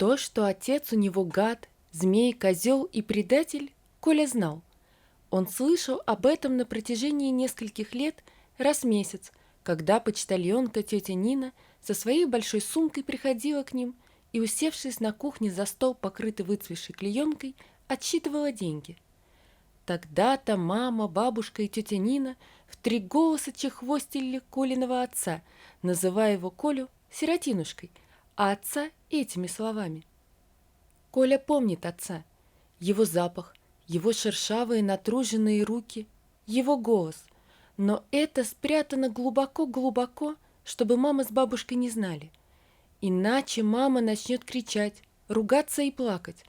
То, что отец у него гад, змей, козел и предатель, Коля знал. Он слышал об этом на протяжении нескольких лет раз в месяц, когда почтальонка тетя Нина со своей большой сумкой приходила к ним и, усевшись на кухне за стол, покрытый выцветшей клеенкой, отсчитывала деньги. Тогда-то мама, бабушка и тетя Нина в три голоса чехвостили Колиного отца, называя его Колю сиротинушкой, а отца этими словами. Коля помнит отца, его запах, его шершавые натруженные руки, его голос, но это спрятано глубоко-глубоко, чтобы мама с бабушкой не знали. Иначе мама начнет кричать, ругаться и плакать,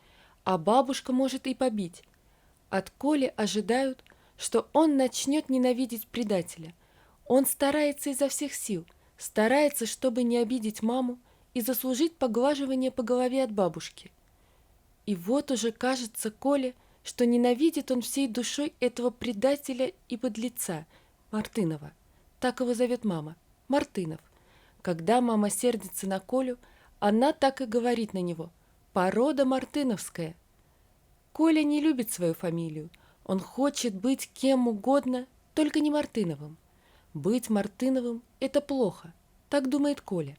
а бабушка может и побить. От Коли ожидают, что он начнет ненавидеть предателя. Он старается изо всех сил, старается, чтобы не обидеть маму и заслужить поглаживание по голове от бабушки. И вот уже кажется Коле, что ненавидит он всей душой этого предателя и подлеца, Мартынова. Так его зовет мама, Мартынов. Когда мама сердится на Колю, она так и говорит на него: «Порода мартыновская». Коля не любит свою фамилию. Он хочет быть кем угодно, только не Мартыновым. Быть Мартыновым – это плохо, так думает Коля.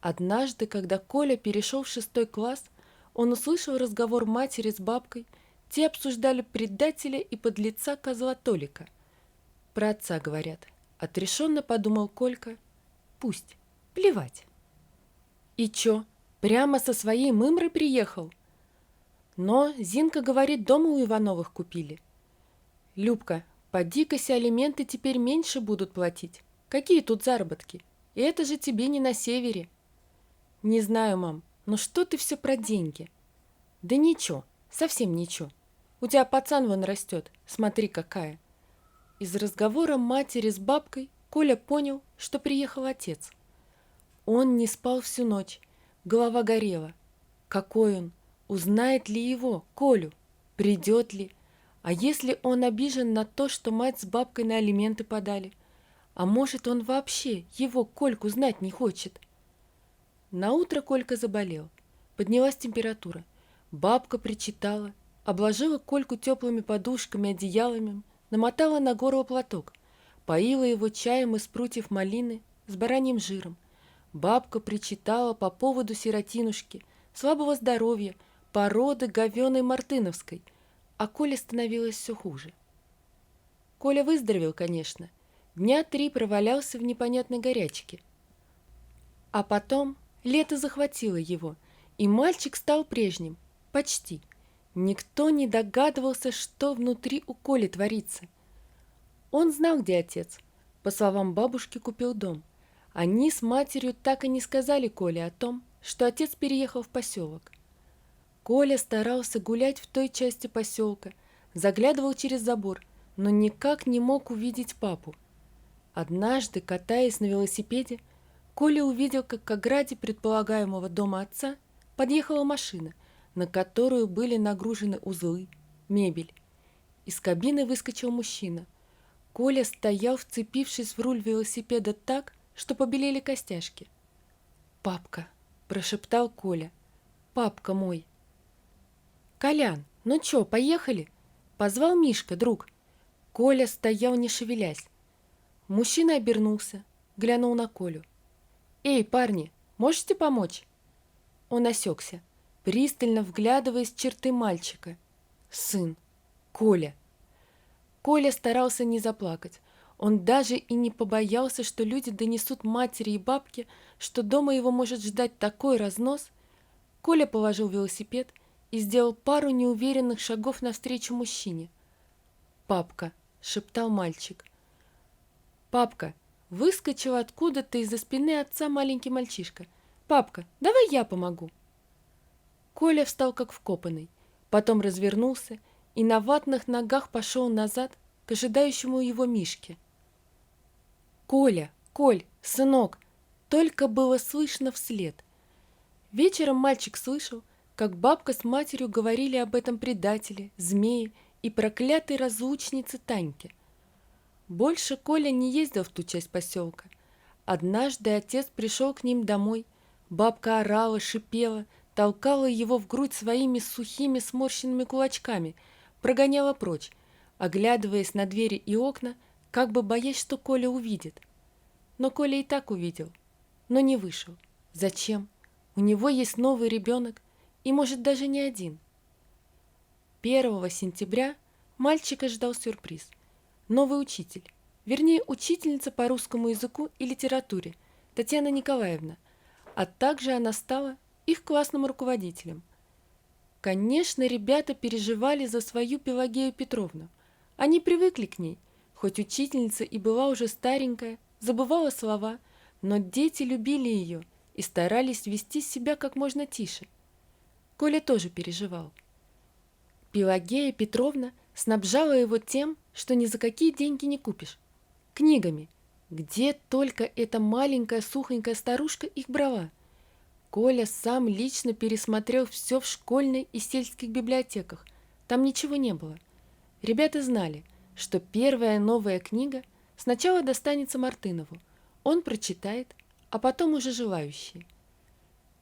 Однажды, когда Коля перешел в 6 класс, он услышал разговор матери с бабкой. Те обсуждали предателя и подлеца козла Толика. Про отца говорят. Отрешенно подумал Колька. Пусть, плевать. И чё, прямо со своей мымрой приехал? Но Зинка говорит, дома у Ивановых купили. Любка, поди-кася, алименты теперь меньше будут платить. Какие тут заработки? И это же тебе не на севере. Не знаю, мам, но что ты все про деньги? Да ничего, совсем ничего. У тебя пацан вон растет, смотри какая. Из разговора матери с бабкой Коля понял, что приехал отец. Он не спал всю ночь, голова горела. Какой он? Узнает ли его, Колю? Придет ли? А если он обижен на то, что мать с бабкой на алименты подали? А может, он вообще его, Кольку, знать не хочет? Наутро Колька заболел. Поднялась температура. Бабка причитала, обложила Кольку теплыми подушками, одеялами, намотала на горло платок, поила его чаем из прутьев малины с бараньим жиром. Бабка причитала по поводу сиротинушки, слабого здоровья, породы говёной мартыновской, а Коле становилось все хуже. Коля выздоровел, конечно, дня 3 провалялся в непонятной горячке. А потом лето захватило его, и мальчик стал прежним, почти. Никто не догадывался, что внутри у Коли творится. Он знал, где отец. По словам бабушки, купил дом. Они с матерью так и не сказали Коле о том, что отец переехал в поселок. Коля старался гулять в той части поселка, заглядывал через забор, но никак не мог увидеть папу. Однажды, катаясь на велосипеде, Коля увидел, как к ограде предполагаемого дома отца подъехала машина, на которую были нагружены узлы, мебель. Из кабины выскочил мужчина. Коля стоял, вцепившись в руль велосипеда так, что побелели костяшки. «Папка!» – прошептал Коля. «Папка мой!» «Колян, ну чё, поехали?» – позвал Мишка, друг. Коля стоял, не шевелясь. Мужчина обернулся, глянул на Колю. «Эй, парни, можете помочь?» Он осекся, пристально вглядываясь в черты мальчика. Сын. Коля. Коля старался не заплакать. Он даже и не побоялся, что люди донесут матери и бабке, что дома его может ждать такой разнос. Коля положил велосипед и сделал пару неуверенных шагов навстречу мужчине. «Папка», — шептал мальчик. «Папка», — выскочил откуда-то из-за спины отца маленький мальчишка. «Папка, давай я помогу». Коля встал как вкопанный, потом развернулся и на ватных ногах пошел назад к ожидающему его Мишке. «Коля, Коль, сынок!» только было слышно вслед. Вечером мальчик слышал, как бабка с матерью говорили об этом предателе, змее и проклятой разлучнице Таньке. Больше Коля не ездил в ту часть поселка. Однажды отец пришел к ним домой. Бабка орала, шипела, толкала его в грудь своими сухими сморщенными кулачками, прогоняла прочь, оглядываясь на двери и окна, как бы боясь, что Коля увидит. Но Коля и так увидел, но не вышел. Зачем? У него есть новый ребенок, и, может, даже не один. 1 сентября мальчика ждал сюрприз. Новый учитель, вернее, учительница по русскому языку и литературе, Татьяна Николаевна, а также она стала их классным руководителем. Конечно, ребята переживали за свою Пелагею Петровну. Они привыкли к ней, хоть учительница и была уже старенькая, забывала слова, но дети любили ее и старались вести себя как можно тише. Коля тоже переживал. Пелагея Петровна снабжала его тем, что ни за какие деньги не купишь. Книгами. Где только эта маленькая сухонькая старушка их брала. Коля сам лично пересмотрел все в школьной и сельских библиотеках. Там ничего не было. Ребята знали, что первая новая книга сначала достанется Мартынову. Он прочитает, а потом уже желающие.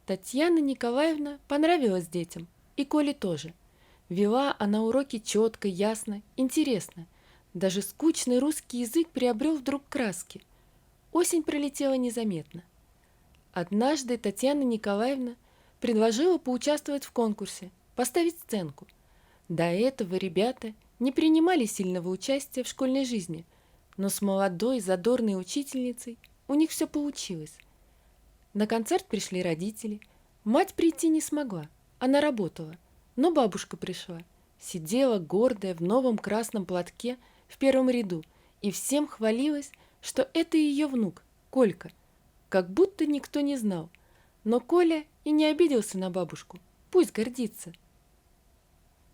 Татьяна Николаевна понравилась детям, и Коле тоже. Вела она уроки четко, ясно, интересно. Даже скучный русский язык приобрел вдруг краски. Осень пролетела незаметно. Однажды Татьяна Николаевна предложила поучаствовать в конкурсе, поставить сценку. До этого ребята не принимали сильного участия в школьной жизни, но с молодой задорной учительницей у них все получилось. На концерт пришли родители. Мать прийти не смогла, она работала, но бабушка пришла. Сидела гордая в новом красном платке в первом ряду и всем хвалилась, что это ее внук, Колька. Как будто никто не знал. Но Коля и не обиделся на бабушку. Пусть гордится.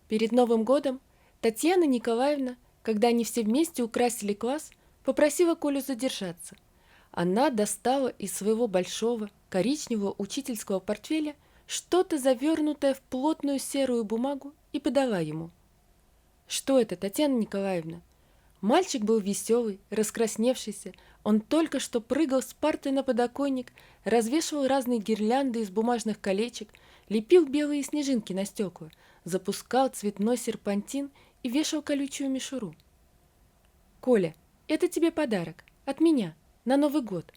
Перед Новым годом Татьяна Николаевна, когда они все вместе украсили класс, попросила Колю задержаться. Она достала из своего большого коричневого учительского портфеля что-то завернутое в плотную серую бумагу и подала ему. «Что это, Татьяна Николаевна?» Мальчик был веселый, раскрасневшийся. Он только что прыгал с парты на подоконник, развешивал разные гирлянды из бумажных колечек, лепил белые снежинки на стекла, запускал цветной серпантин и вешал колючую мишуру. «Коля, это тебе подарок. От меня. На Новый год».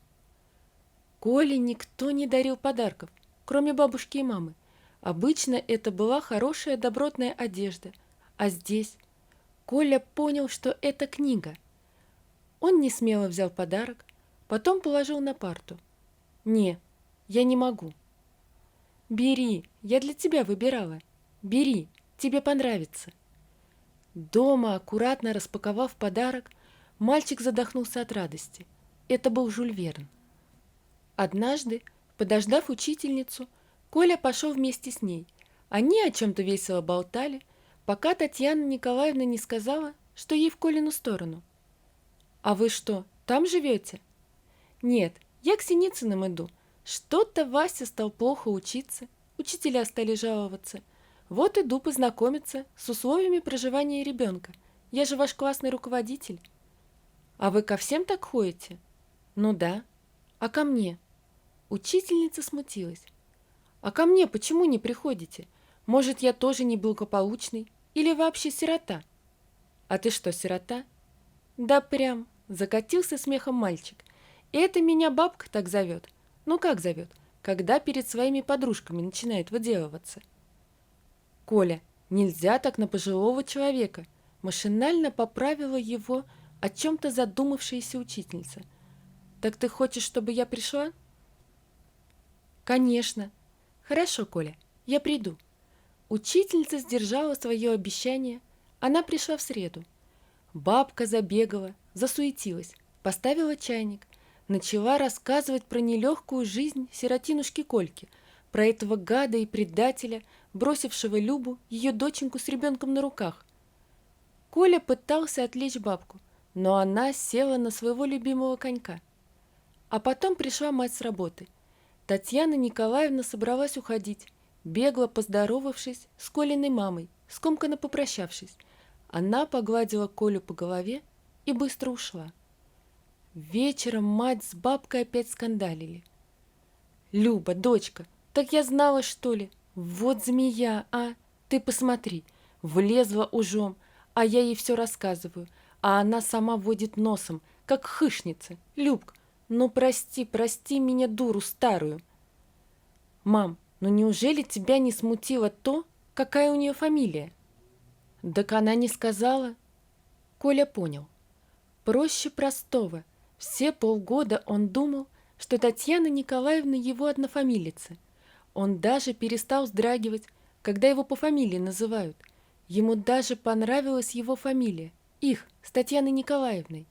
Коле никто не дарил подарков, кроме бабушки и мамы. Обычно это была хорошая добротная одежда. А здесь Коля понял, что это книга. Он несмело взял подарок, потом положил на парту. «Не, я не могу». «Бери, я для тебя выбирала. Бери, тебе понравится». Дома, аккуратно распаковав подарок, мальчик задохнулся от радости. Это был Жюль Верн. Однажды, подождав учительницу, Коля пошел вместе с ней. Они о чем-то весело болтали, пока Татьяна Николаевна не сказала, что ей в Колину сторону. «А вы что, там живете?» «Нет, я к Синицыным иду. Что-то Вася стал плохо учиться, учителя стали жаловаться. Вот иду познакомиться с условиями проживания ребенка. Я же ваш классный руководитель». «А вы ко всем так ходите?» «Ну да. А ко мне?» Учительница смутилась. «А ко мне почему не приходите? Может, я тоже неблагополучный или вообще сирота?» «А ты что, сирота?» «Да прям», — закатился смехом мальчик. «Это меня бабка так зовет». «Ну как зовет? Когда перед своими подружками начинает выделываться». «Коля, нельзя так на пожилого человека», — машинально поправила его о чем-то задумавшаяся учительница. «Так ты хочешь, чтобы я пришла?» «Конечно». «Хорошо, Коля, я приду». Учительница сдержала свое обещание. Она пришла в среду. Бабка забегала, засуетилась, поставила чайник, начала рассказывать про нелегкую жизнь сиротинушки Кольки, про этого гада и предателя, бросившего Любу, ее доченьку с ребенком на руках. Коля пытался отвлечь бабку, но она села на своего любимого конька. А потом пришла мать с работы. Татьяна Николаевна собралась уходить, бегло поздоровавшись с Колиной мамой, скомканно попрощавшись. Она погладила Колю по голове и быстро ушла. Вечером мать с бабкой опять скандалили. «Люба, дочка, так я знала, что ли? Вот змея, а? Ты посмотри, влезла ужом, а я ей все рассказываю, а она сама водит носом, как хышница. Любк, ну прости, прости меня, дуру старую. Мам, ну неужели тебя не смутило то, какая у нее фамилия? Так она не сказала. Коля понял. Проще простого. Все полгода он думал, что Татьяна Николаевна его однофамилица. Он даже перестал вздрагивать, когда его по фамилии называют. Ему даже понравилась его фамилия, их, с Татьяной Николаевной.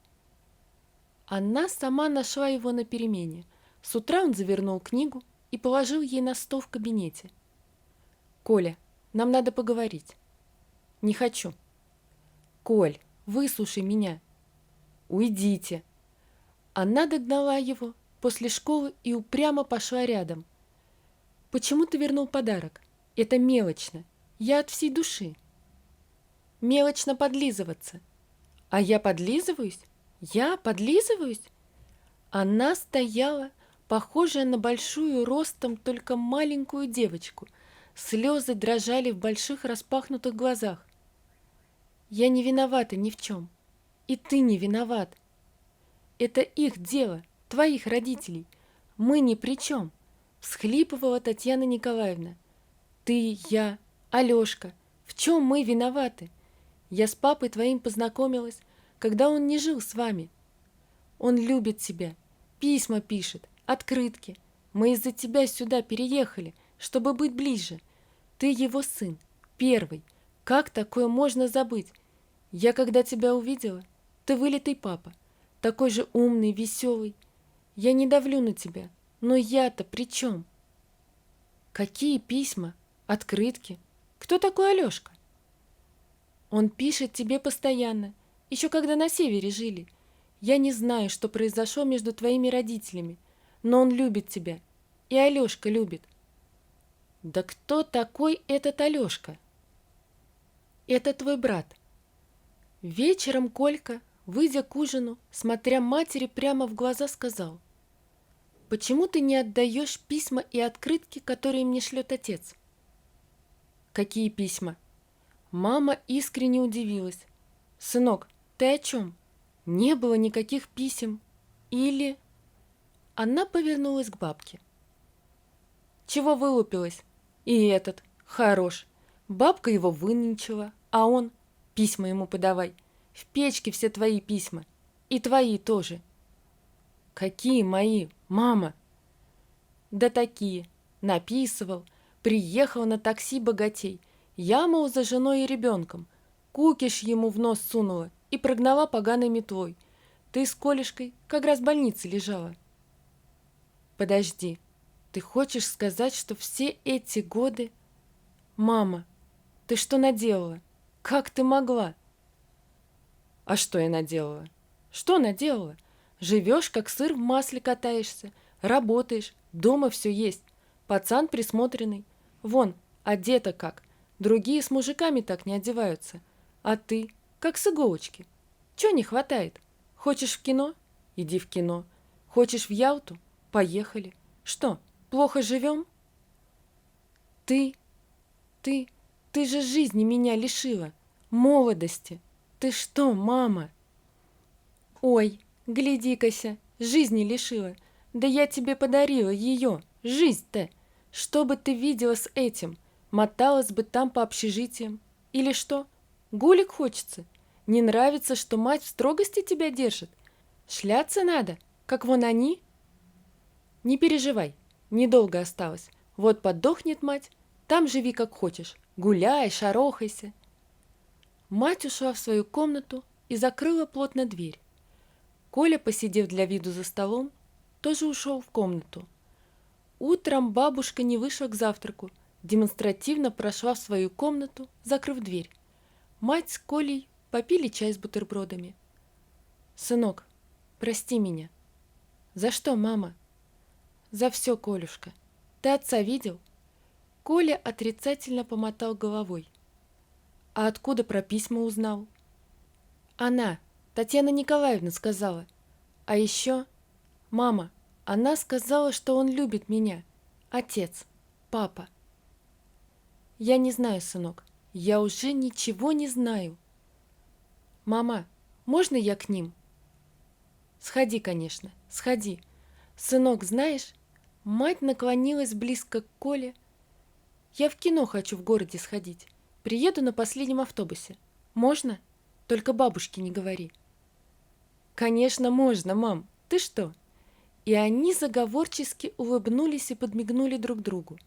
Она сама нашла его на перемене. С утра он завернул книгу и положил ей на стол в кабинете. «Коля, нам надо поговорить». «Не хочу». «Коль, выслушай меня». «Уйдите». Она догнала его после школы и упрямо пошла рядом. «Почему ты вернул подарок? Это мелочно. Я от всей души». «Мелочно подлизываться». «А я подлизываюсь? Я подлизываюсь?» Она стояла, похожая на большую ростом только маленькую девочку. Слезы дрожали в больших распахнутых глазах. «Я не виновата ни в чем. И ты не виноват. Это их дело, твоих родителей. Мы ни при чем», — всхлипывала Татьяна Николаевна. «Ты, я, Алешка, в чем мы виноваты? Я с папой твоим познакомилась, когда он не жил с вами. Он любит тебя, письма пишет, открытки. Мы из-за тебя сюда переехали, чтобы быть ближе. Ты его сын, первый. Как такое можно забыть? Я когда тебя увидела, ты вылитый папа, такой же умный, веселый. Я не давлю на тебя, но я-то при чем?» «Какие письма? Открытки? Кто такой Алешка?» «Он пишет тебе постоянно, еще когда на севере жили. Я не знаю, что произошло между твоими родителями, но он любит тебя, и Алешка любит». «Да кто такой этот Алешка?» «Это твой брат». Вечером Колька, выйдя к ужину, смотря матери прямо в глаза, сказал: «Почему ты не отдаешь письма и открытки, которые мне шлет отец?» «Какие письма?» Мама искренне удивилась. «Сынок, ты о чем? Не было никаких писем. Или...» Она повернулась к бабке. «Чего вылупилась? И этот, хорош. Бабка его выненчила, а он... Письма ему подавай. В печке все твои письма. И твои тоже». «Какие мои, мама?» «Да такие. Написывал. Приехал на такси богатей. Я, мол, за женой и ребенком. Кукиш ему в нос сунула и прогнала поганой метлой. Ты с Колешкой как раз в больнице лежала». «Подожди, ты хочешь сказать, что все эти годы...» «Мама, ты что наделала? Как ты могла?» «А что я наделала? Что наделала? Живешь, как сыр в масле катаешься, работаешь, дома все есть, пацан присмотренный. Вон, одета как. Другие с мужиками так не одеваются. А ты, как с иголочки. Чего не хватает? Хочешь в кино? Иди в кино. Хочешь в Ялту? Поехали. Что, плохо живем?» «Ты, ты же жизни меня лишила, молодости. Ты что, мама?» «Ой, гляди-кася, жизни лишила. Да я тебе подарила ее, жизнь-то. Что бы ты видела с этим? Моталась бы там по общежитиям. Или что? Гулик хочется? Не нравится, что мать в строгости тебя держит? Шляться надо, как вон они?» «Не переживай, недолго осталось. Вот подохнет мать, там живи как хочешь. Гуляй, шарохайся». Мать ушла в свою комнату и закрыла плотно дверь. Коля, посидев для виду за столом, тоже ушел в комнату. Утром бабушка не вышла к завтраку, демонстративно прошла в свою комнату, закрыв дверь. Мать с Колей попили чай с бутербродами. «Сынок, прости меня». «За что, мама?» «За все, Колюшка. Ты отца видел?» Коля отрицательно помотал головой. «А откуда про письма узнал?» «Она, Татьяна Николаевна, сказала. А еще... Мама, она сказала, что он любит меня. Отец, папа». Я не знаю, сынок. Я уже ничего не знаю. Мама, можно я к ним? Сходи, конечно, сходи. Сынок, знаешь, мать наклонилась близко к Коле. Я в кино хочу в городе сходить. Приеду на последнем автобусе. Можно? Только бабушке не говори. Конечно, можно, мам. Ты что? И они заговорчески улыбнулись и подмигнули друг другу.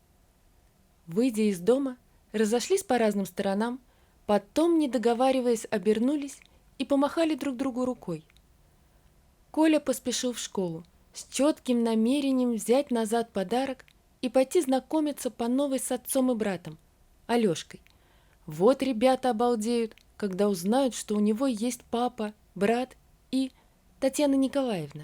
Выйдя из дома, разошлись по разным сторонам, потом, не договариваясь, обернулись и помахали друг другу рукой. Коля поспешил в школу с четким намерением взять назад подарок и пойти знакомиться по новой с отцом и братом, Алешкой. Вот ребята обалдеют, когда узнают, что у него есть папа, брат и Татьяна Николаевна.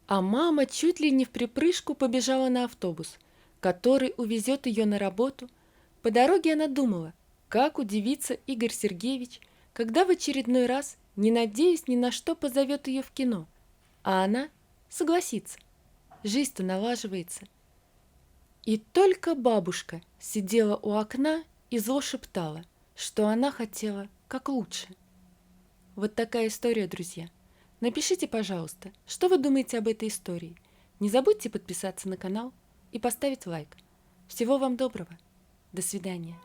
А мама чуть ли не вприпрыжку побежала на автобус, который увезет ее на работу. По дороге она думала, как удивится Игорь Сергеевич, когда в очередной раз, не надеясь ни на что, позовет ее в кино. А она согласится. Жизнь-то налаживается. И только бабушка сидела у окна и зло шептала, что она хотела как лучше. Вот такая история, друзья. Напишите, пожалуйста, что вы думаете об этой истории. Не забудьте подписаться на канал и поставить лайк. Всего вам доброго. До свидания.